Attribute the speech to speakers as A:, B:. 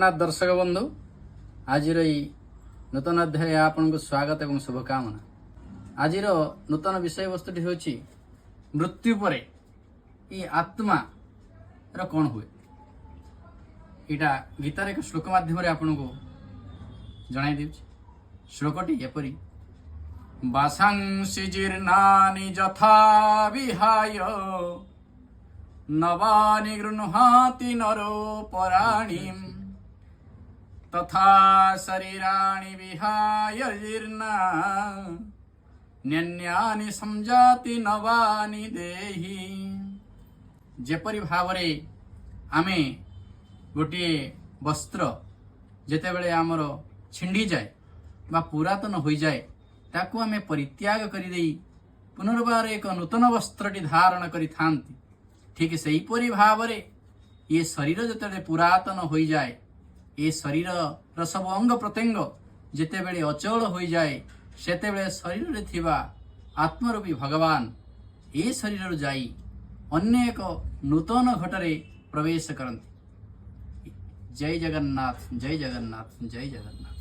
A: दर्शक बंधु आज नूतन अध्याय आपन को स्वागत एवं शुभकामना। आज नूतन विषय वस्तुटी हूँ मृत्यु पर ये आत्मा कौन हुए। यहाँ गीतार एक श्लोक माध्यम आपन को जनाई दे। श्लोकटी एपरी वासांसि जीर्णानि यथा विहाय नवानि गृह्णाति नरो पराणिम् तथा शरीराणि विहाय जीर्णा न्यन्यानि संजाति नवानि देहि। जेपरि भावरे आमे गोटे वस्त्र जेतेबेले आमर छिंडी जाए बा पुरातन हो जाए ताकू आमे परित्याग करि देई पुनर्बार एक नूतन वस्त्रटी धारण करि थांती। ठीक सेहीपरि भावरे ये शरीर जेतेबेले पुरातन हो जाए ये शरीर सब अंग प्रत्यंग जेतेबेले अचल हो जाए सेतेबेले शरीर रे थिबा आत्मरूपी भगवान ये शरीर जाई अन्य एक नूतन घटरे प्रवेश करती। जय जगन्नाथ जय जगन्नाथ जय जगन्नाथ।